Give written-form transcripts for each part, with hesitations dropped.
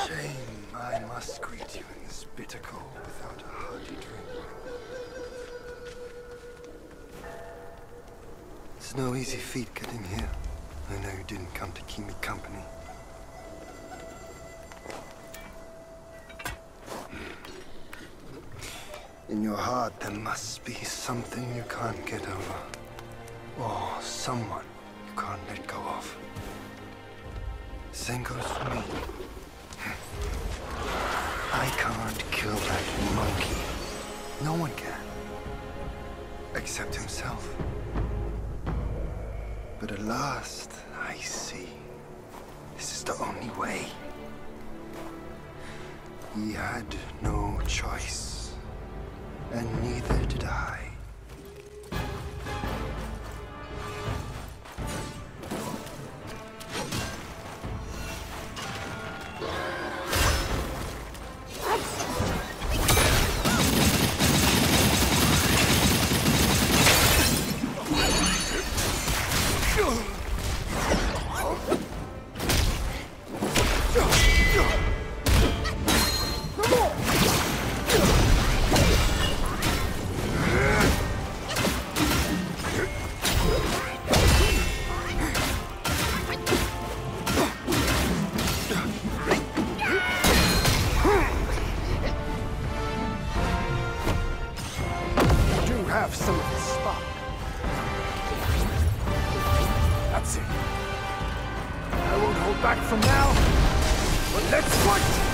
Shame I must greet you in this bitter cold without a hearty drink. It's no easy feat getting here. I know you didn't come to keep me company. In your heart, there must be something you can't get over. Or someone you can't let go of. Same goes for me. I can't kill that monkey. No one can. Except himself. But at last, I see. This is the only way. He had no choice. And neither did I. Have some of this spark. That's it. I won't hold back from now, but let's fight!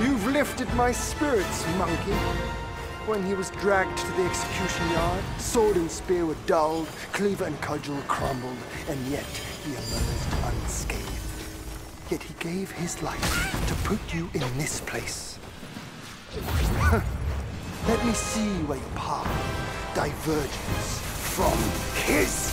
You've lifted my spirits, monkey. When he was dragged to the execution yard, sword and spear were dulled, cleaver and cudgel crumbled, and yet he emerged unscathed. Yet he gave his life to put you in this place. Let me see where your path diverges from his.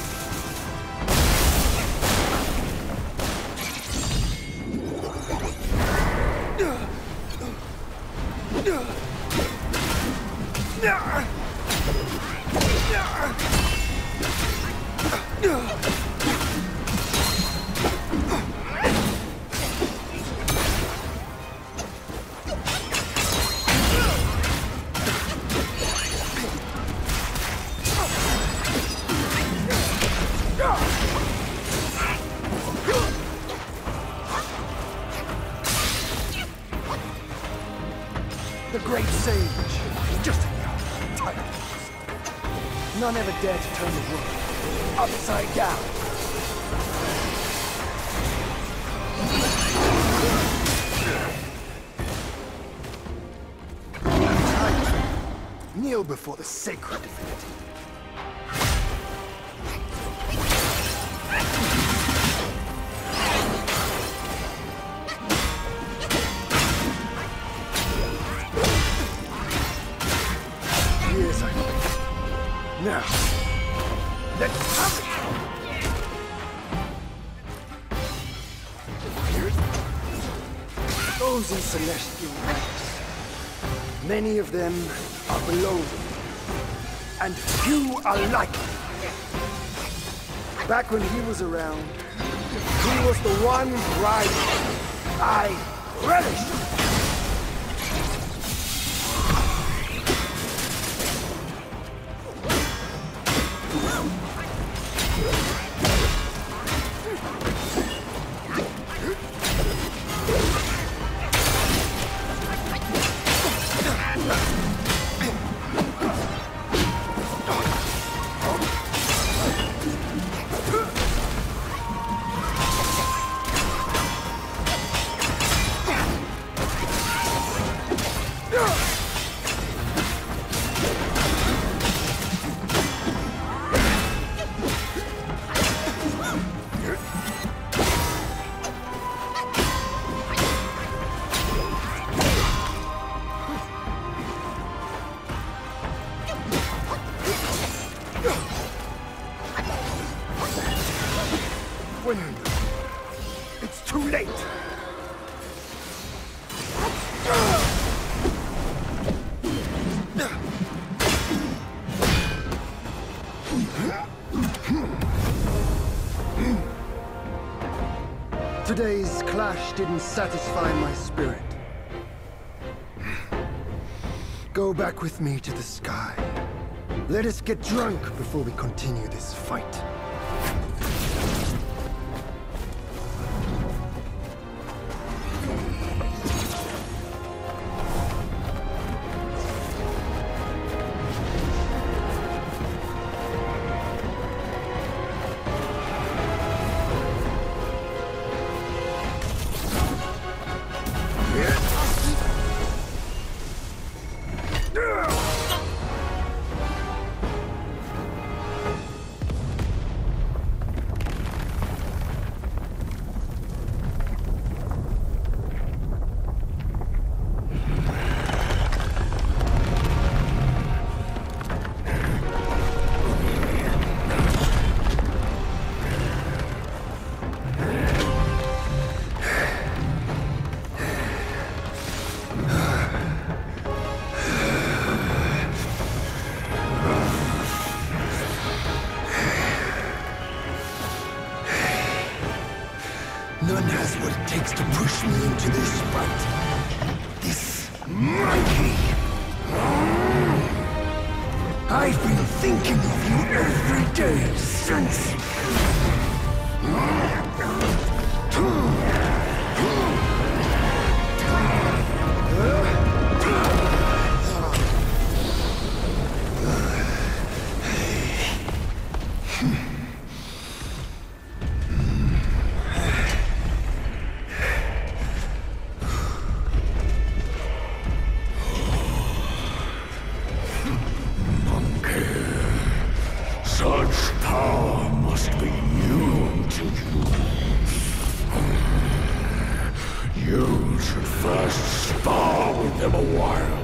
The great sage, just a young, tired person. None ever dared to turn the world upside down. Kneel before the sacred divinity. Yes, I know. Now, let's have it! Those in celestial ranks, many of them are below them, and few are like him. Back when he was around, he was the one rival I relished. When it's too late. Today's clash didn't satisfy my spirit. Go back with me to the sky. Let us get drunk before we continue this fight. None has what it takes to push me into this fight. This monkey. I've been thinking of you every day since. Such power must be new to you. You should first spar with them a while.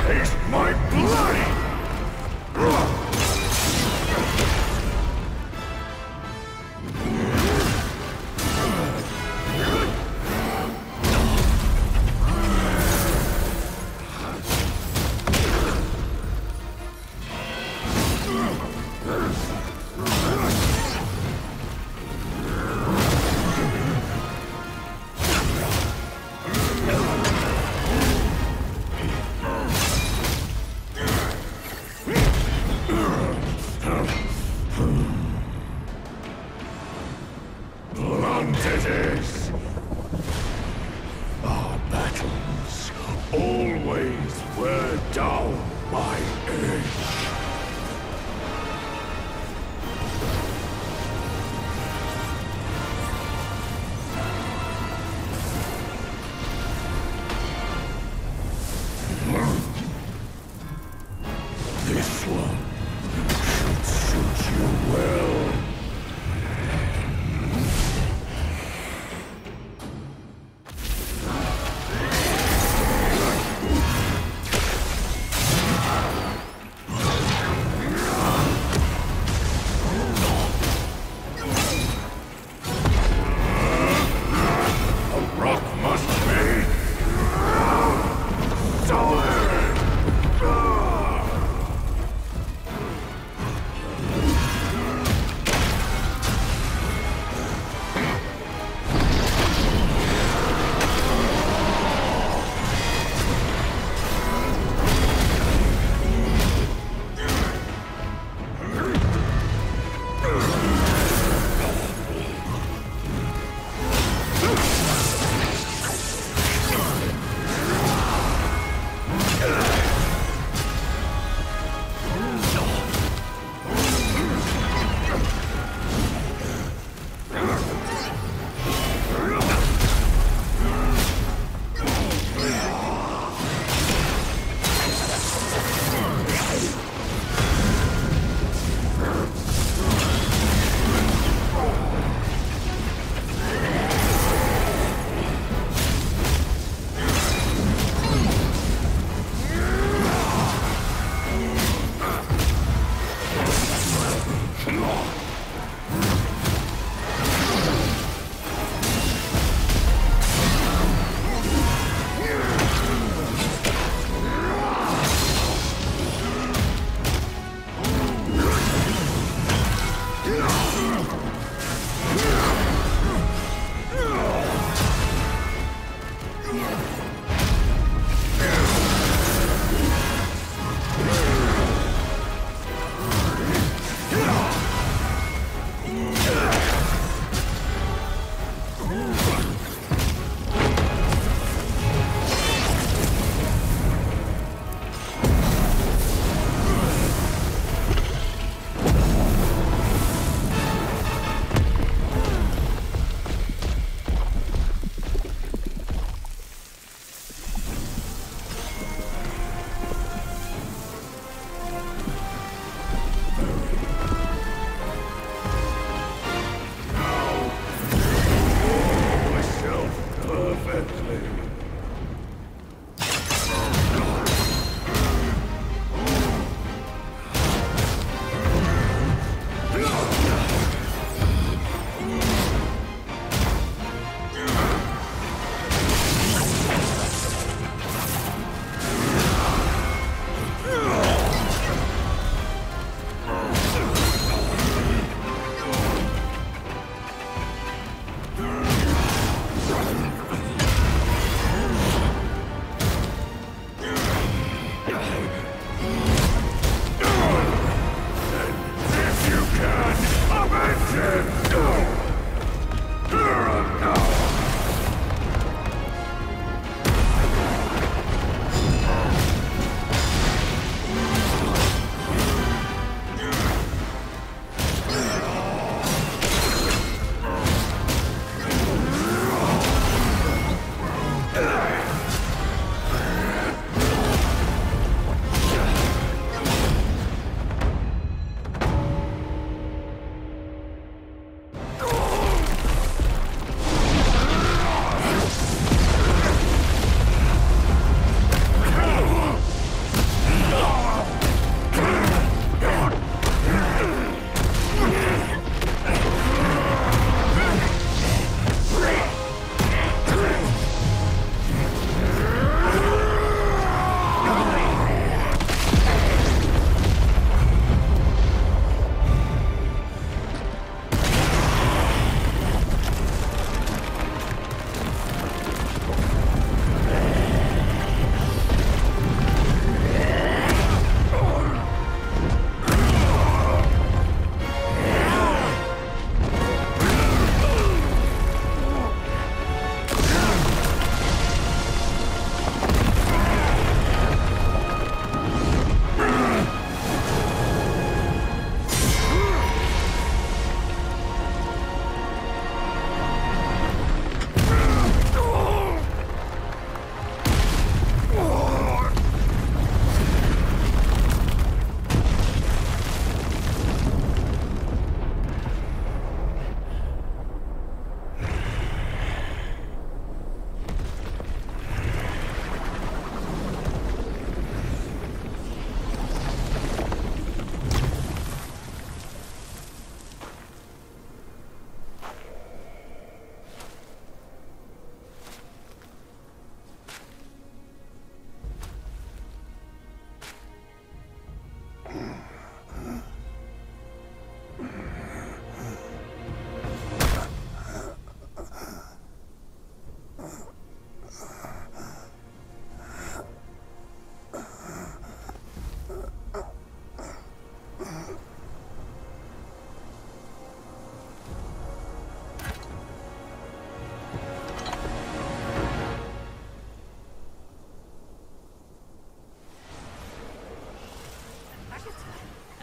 Taste my blood! Our battles always wear down my edge. This one should suit you well.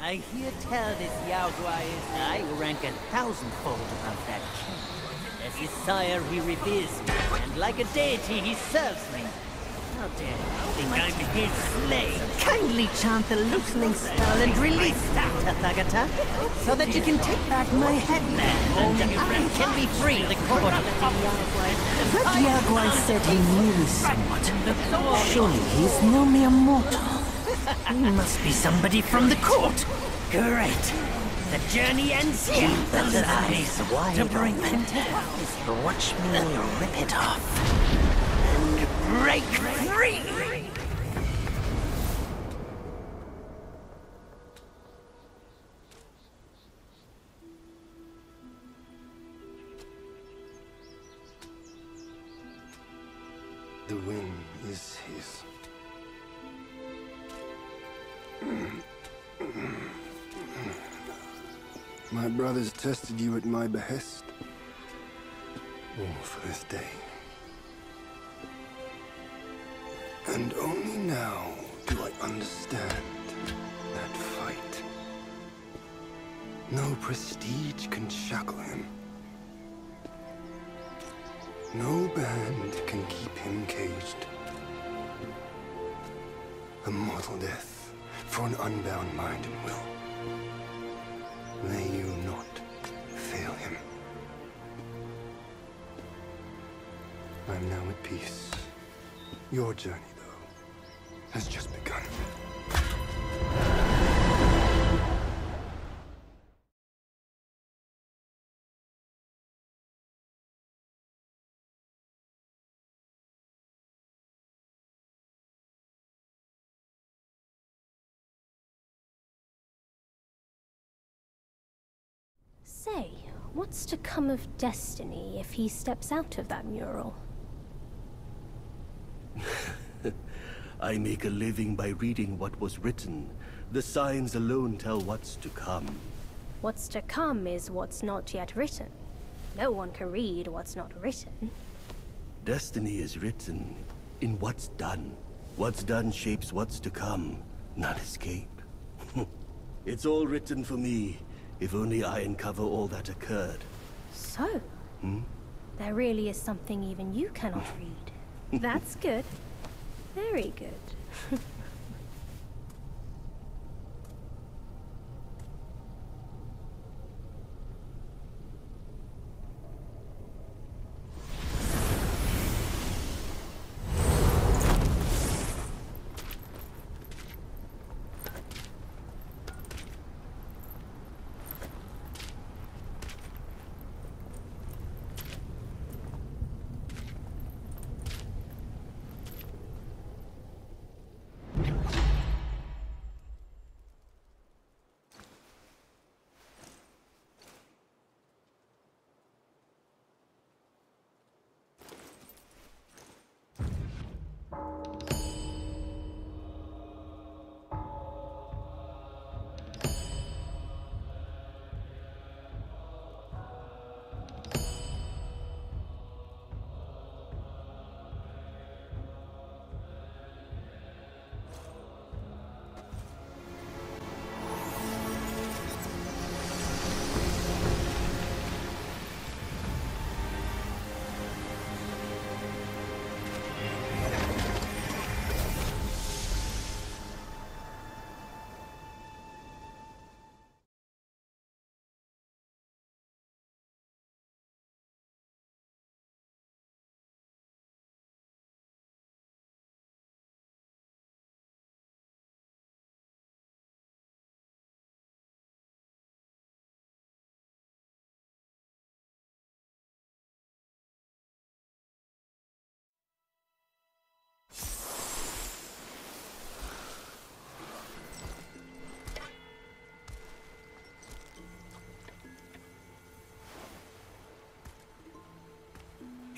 I hear tell this Yaogwai is I rank 1,000-fold above that king. As his sire, he reveres me, and like a deity, he serves me. How dare you think I'm his slave? Kindly chant the loosening spell and release that, Tathagata, so that you can take back my headband and I can be free. The court of the Yaogwai. That Yaogwai said he knew me somewhat. Surely he's no mere mortal. He must be somebody from the court. Great. The journey ends here. Keep those eyes wide to bring open. them down. Watch me rip it off. Break free! The win is his. My brothers tested you at my behest. All for this day. And only now do I understand that fight. No prestige can shackle him. No band can keep him caged. A mortal death for an unbound mind and will. May you not fail him. I'm now at peace. Your journey, though, has just begun. Say, what's to come of Destiny if he steps out of that mural? I make a living by reading what was written. The signs alone tell what's to come. What's to come is what's not yet written. No one can read what's not written. Destiny is written in what's done. What's done shapes what's to come, not escape. It's all written for me, if only I uncover all that occurred. So, there really is something even you cannot read. That's good. Very good.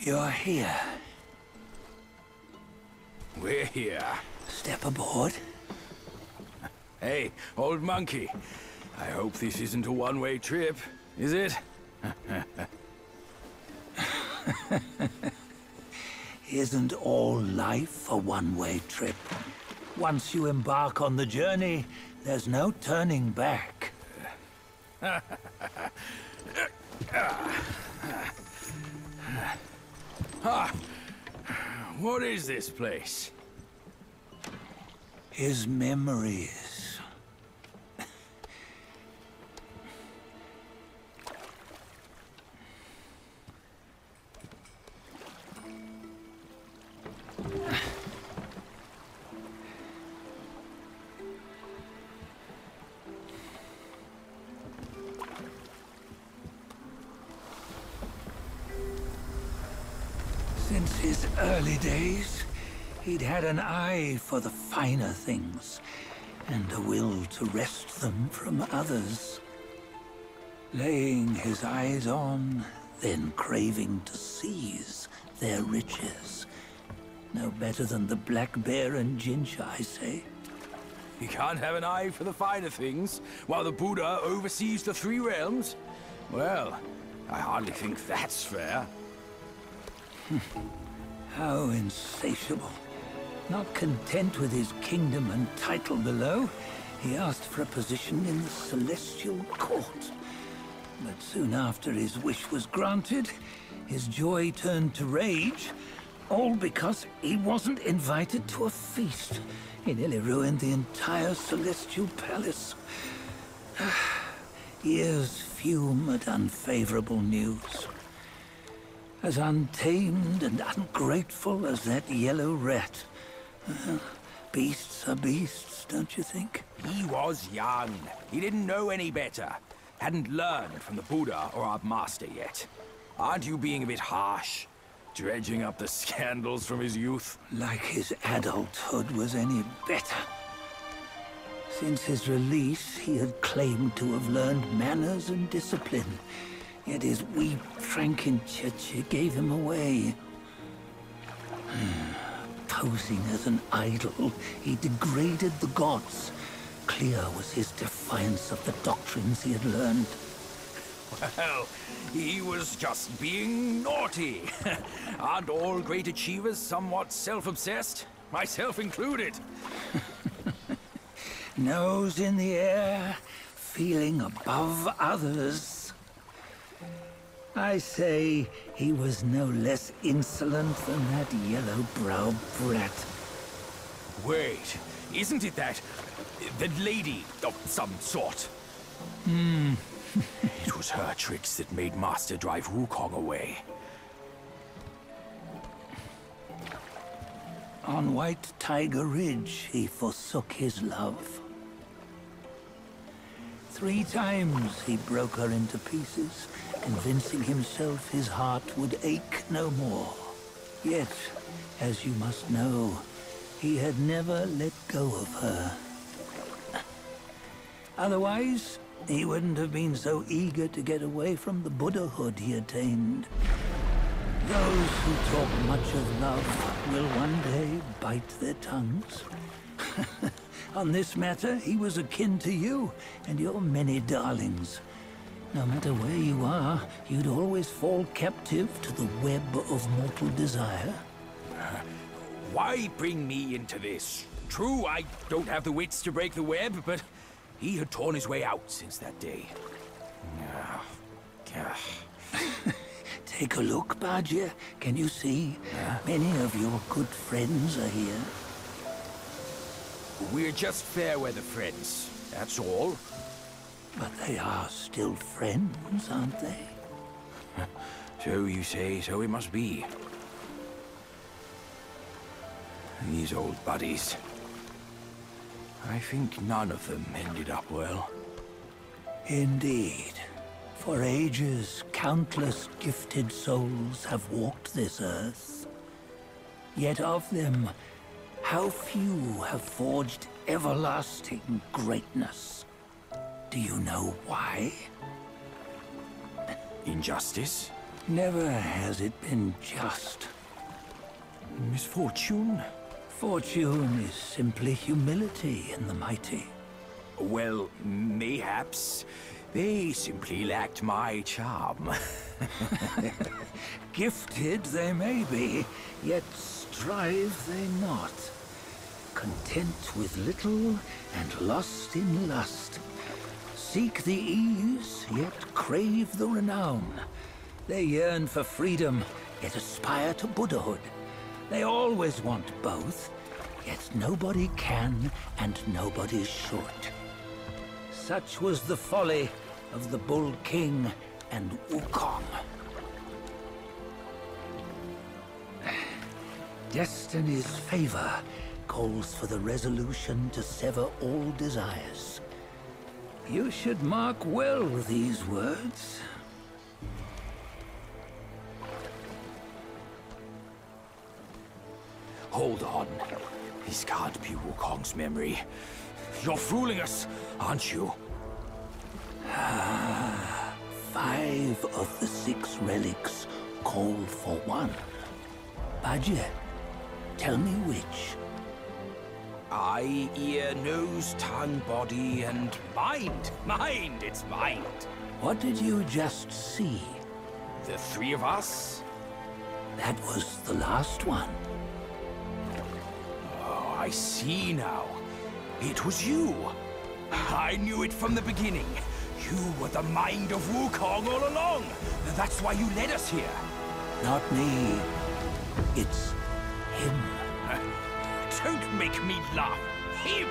You're here. We're here. Step aboard. Hey, old monkey. I hope this isn't a one-way trip, is it? Isn't all life a one-way trip? Once you embark on the journey, there's no turning back. What is this place? His memories. Since his early days, he'd had an eye for the finer things, and a will to wrest them from others. Laying his eyes on, then craving to seize their riches. No better than the black bear and ginger, I say. You can't have an eye for the finer things, while the Buddha oversees the three realms? Well, I hardly think that's fair. How insatiable. Not content with his kingdom and title below, he asked for a position in the Celestial Court. But soon after his wish was granted, his joy turned to rage, all because he wasn't invited to a feast. He nearly ruined the entire Celestial Palace. Ears fume at unfavorable news. As untamed and ungrateful as that yellow rat. Beasts are beasts, don't you think? He was young. He didn't know any better. Hadn't learned from the Buddha or our master yet. Aren't you being a bit harsh? Dredging up the scandals from his youth? Like his adulthood was any better. Since his release, he had claimed to have learned manners and discipline. Yet his weak Frankenchurch gave him away. Posing as an idol, he degraded the gods. Clear was his defiance of the doctrines he had learned. Well, he was just being naughty. Aren't all great achievers somewhat self-obsessed? Myself included. Nose in the air, feeling above others. I say he was no less insolent than that yellow-browed brat. Wait, isn't it that lady of some sort? It was her tricks that made Master drive Wukong away. On White Tiger Ridge, he forsook his love. 3 times he broke her into pieces, convincing himself his heart would ache no more. Yet, as you must know, he had never let go of her. Otherwise, he wouldn't have been so eager to get away from the Buddhahood he attained. Those who talk much of love will one day bite their tongues. On this matter, he was akin to you and your many darlings. No matter where you are, you'd always fall captive to the web of mortal desire. Why bring me into this? True, I don't have the wits to break the web, but he had torn his way out since that day. Take a look, Bajia. Can you see? Many of your good friends are here. We're just fair-weather friends, that's all. But they are still friends, aren't they? So you say, so it must be. These old buddies. I think none of them ended up well. Indeed. For ages, countless gifted souls have walked this earth. Yet of them, how few have forged everlasting greatness? Do you know why? Injustice? Never has it been just. Misfortune? Fortune is simply humility in the mighty. Well, mayhaps. They simply lacked my charm. Gifted they may be, yet strive they not. content with little and lost in lust. Seek the ease, yet crave the renown. They yearn for freedom, yet aspire to Buddhahood. They always want both, yet nobody can and nobody should. Such was the folly of the Bull King and Wukong. Destiny's favor calls for the resolution to sever all desires. You should mark well these words. Hold on. This can't be Wukong's memory. You're fooling us, aren't you? 5 of the 6 relics call for one. Bajie, tell me which. Eye, ear, nose, tongue, body, and mind. Mind, it's mind. What did you just see? The 3 of us? That was the last one. Oh, I see now. It was you. I knew it from the beginning. You were the mind of Wukong all along. That's why you led us here. Not me. It's him. Don't make me laugh. Him?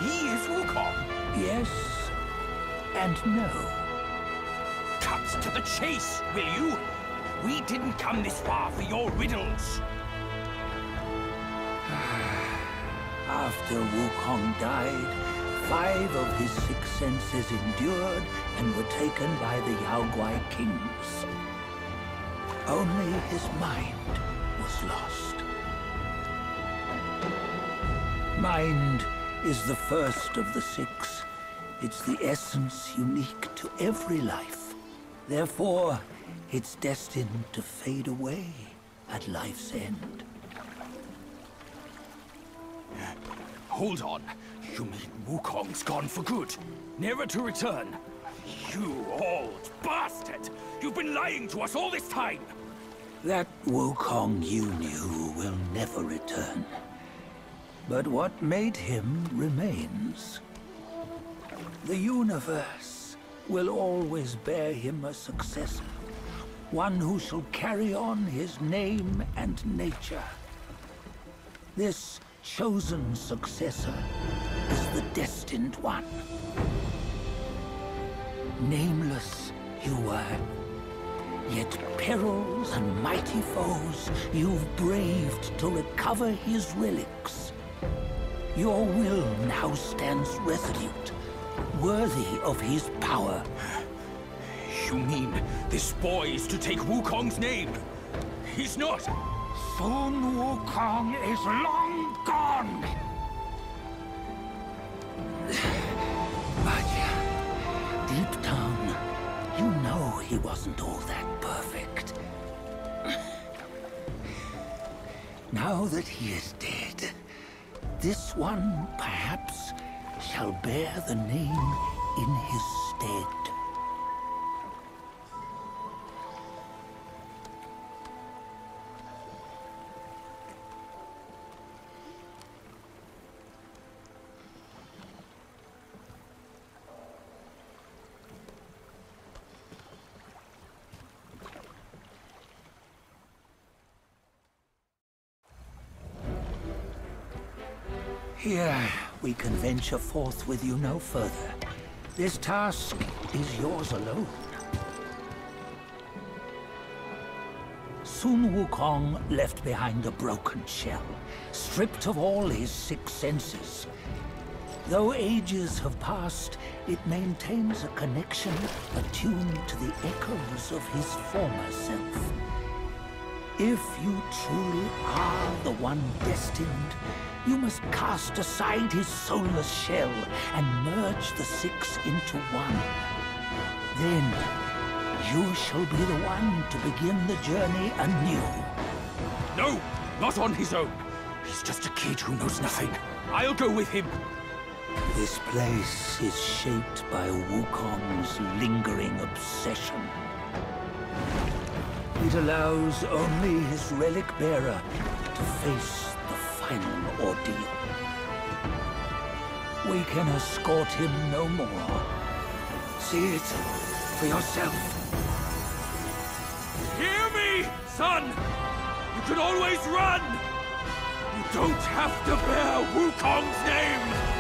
He is Wukong. Yes and no. Cut to the chase, will you? We didn't come this far for your riddles. After Wukong died, 5 of his 6 senses endured and were taken by the Yaoguai kings. Only his mind was lost. Mind is the first of the 6. It's the essence unique to every life. Therefore, it's destined to fade away at life's end. Hold on. You mean Wukong's gone for good? Never to return? You old bastard! You've been lying to us all this time! That Wukong you knew will never return. But what made him remains. The universe will always bear him a successor. One who shall carry on his name and nature. This chosen successor is the destined one. Nameless you were, yet perils and mighty foes you've braved to recover his relics. Your will now stands resolute, worthy of his power. You mean this boy is to take Wukong's name? He's not! Sun Wukong is long gone! But deep down, you know he wasn't all that perfect. Now that he is dead, this one, perhaps, shall bear the name in his stead. Here, we can venture forth with you no further. This task is yours alone. Sun Wukong left behind a broken shell, stripped of all his 6 senses. Though ages have passed, it maintains a connection attuned to the echoes of his former self. If you truly are the one destined, you must cast aside his soulless shell and merge the 6 into one. Then, you shall be the one to begin the journey anew. No! Not on his own! He's just a kid who knows nothing. I'll go with him! This place is shaped by Wukong's lingering obsession. It allows only his relic bearer to face the final ordeal. We can escort him no more. See it for yourself. Hear me, son! You can always run! You don't have to bear Wukong's name!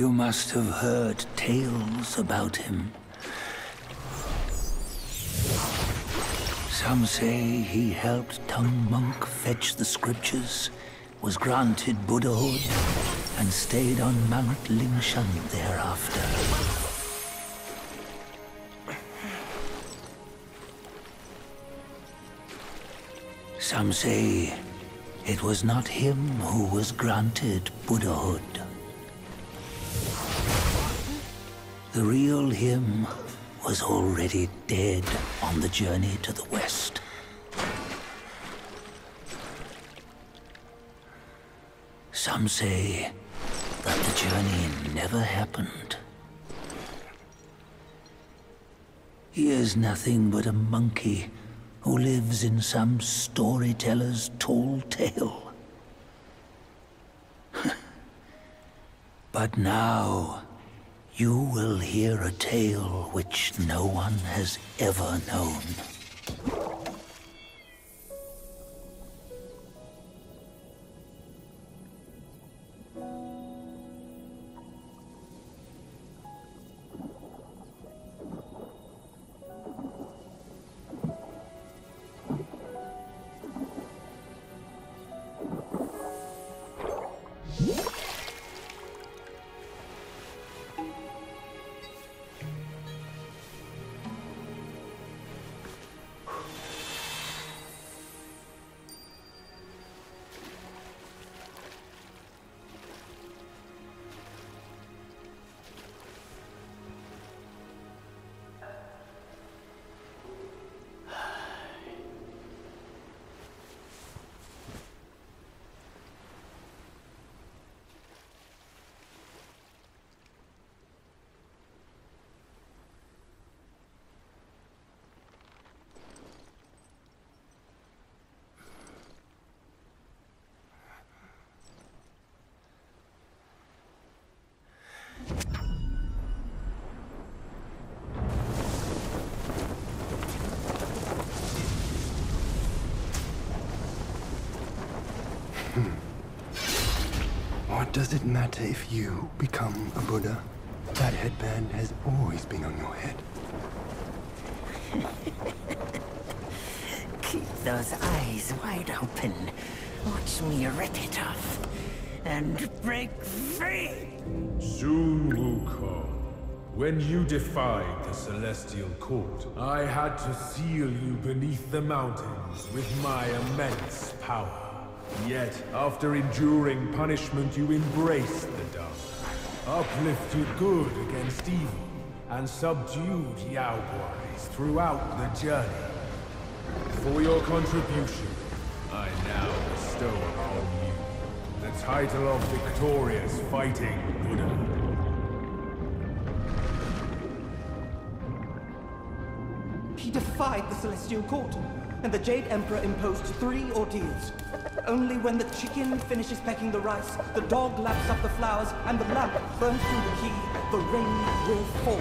You must have heard tales about him. Some say he helped Tung Monk fetch the scriptures, was granted Buddhahood, and stayed on Mount Lingshan thereafter. Some say it was not him who was granted Buddhahood. The real him was already dead on the journey to the west. Some say that the journey never happened. He is nothing but a monkey who lives in some storyteller's tall tale. But now, you will hear a tale which no one has ever known. Does it matter if you become a Buddha? That headband has always been on your head. Keep those eyes wide open. Watch me rip it off. And break free! Soon, Wukong. When you defied the Celestial Court, I had to seal you beneath the mountains with my immense power. Yet, after enduring punishment, you embraced the dark, uplifted good against evil, and subdued Yaoguais throughout the journey. For your contribution, I now bestow upon you the title of Victorious Fighting Buddha. He defied the Celestial Court, and the Jade Emperor imposed 3 ordeals. Only when the chicken finishes pecking the rice, the dog laps up the flowers, and the lamp burns through the key, the rain will fall.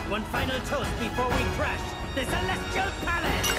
One final toast before we crash the Celestial Palace!